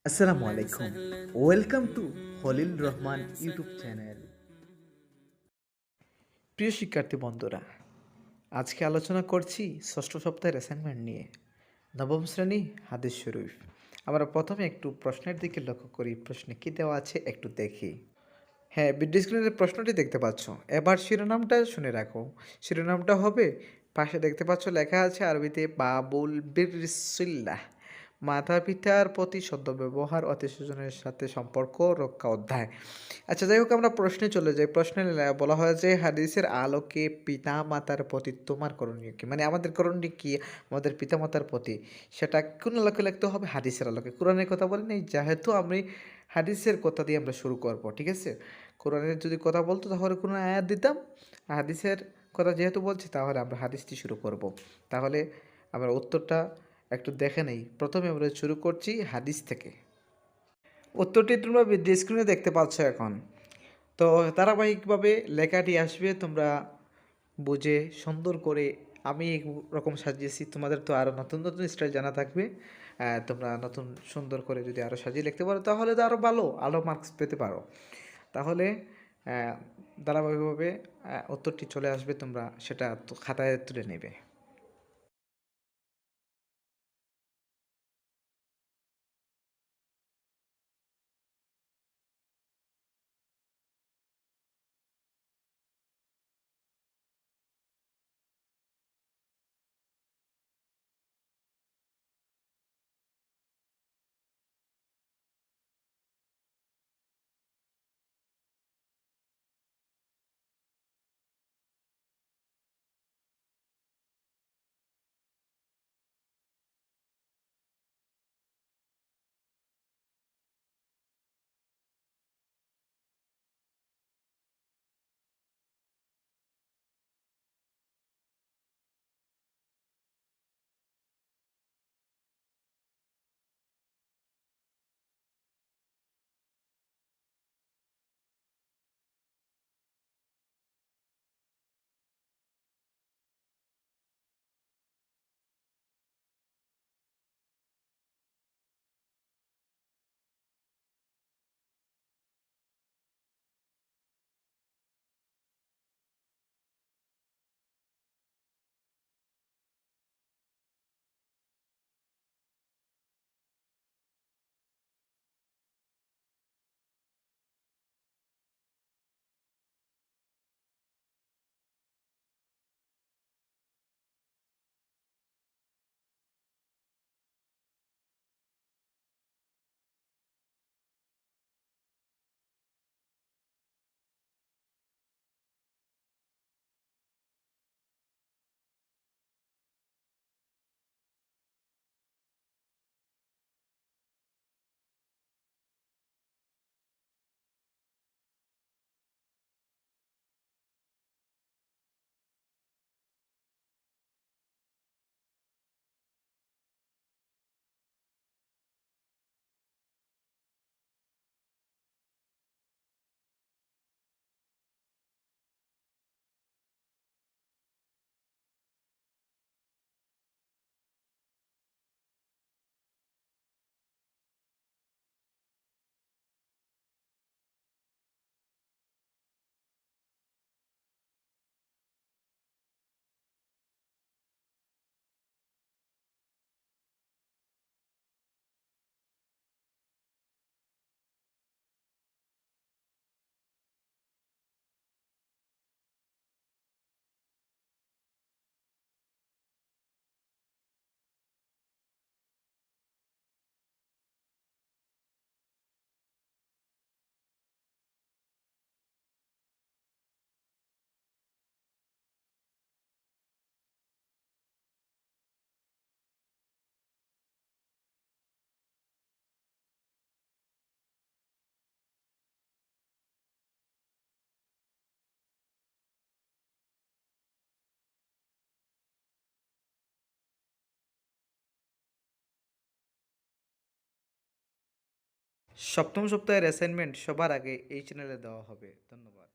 আসসালামু আলাইকুম। Welcome to Khalil Rahman YouTube channel. প্রিয় শিক্ষার্থী বন্ধুরা, আজকে আলোচনা করছি ষষ্ঠ সপ্তাহের অ্যাসাইনমেন্ট নিয়ে। নবম শ্রেণী হাদিস শরীফ। আমরা প্রথমে একটু প্রশ্নের দিকে লক্ষ্য করি। প্রশ্নে কী দেওয়া আছে একটু দেখি। হ্যাঁ, ভিডিও স্ক্রিনের প্রশ্নটি দেখতে পাচ্ছ। এবার শিরোনামটা শুনে রাখো। শিরোনামটা হবে, পাশে দেখতে পাচ্ছ লেখা আছে আরবিতে বাবুল বিরসিল্লাহ, মাতা পিতার প্রতি সদ্ব্যবহার আত্মীয়স্বজনের সাথে সম্পর্ক রক্ষা অধ্যায়। আচ্ছা, যাই হোক, আমরা প্রশ্নে চলে যাই। প্রশ্নে বলা হয় যে হাদিসের আলোকে পিতা মাতার প্রতি তোমার করণীয় কী, মানে আমাদের করণীয় কী আমাদের পিতা মাতার প্রতি, সেটা কোন আলোকে লিখতে হবে? হাদিসের আলোকে। কোরআনের কথা বলি নেই, যেহেতু আমি হাদিসের কথা দিয়ে আমরা শুরু করব, ঠিক আছে? কোরআনের যদি কথা বলতো তাহলে কোনো আয়াত দিতাম। হাদিসের কথা যেহেতু বলছি তাহলে আমরা হাদিসটি শুরু করব। তাহলে আমরা উত্তরটা একটু দেখে নেই। প্রথমে আমরা শুরু করছি হাদিস থেকে। উত্তরটি তোমরা ভিডিও স্ক্রিনে দেখতে পাচ্ছ এখন। তো ধারাবাহিকভাবে লেখাটি আসবে, তোমরা বুঝে সুন্দর করে, আমি রকম সাজিয়েছি, তোমাদের তো আরও নতুন নতুন স্টাইল জানা থাকবে। তোমরা নতুন সুন্দর করে যদি আরও সাজিয়ে লিখতে পারো তাহলে তো আরও ভালো মার্কস পেতে পারো। তাহলে ধারাবাহিকভাবে উত্তরটি চলে আসবে, তোমরা সেটা খাতায় তুলে নেবে। সপ্তম সপ্তাহের অ্যাসাইনমেন্ট সবার আগে এই চ্যানেলে দেওয়া হবে। ধন্যবাদ।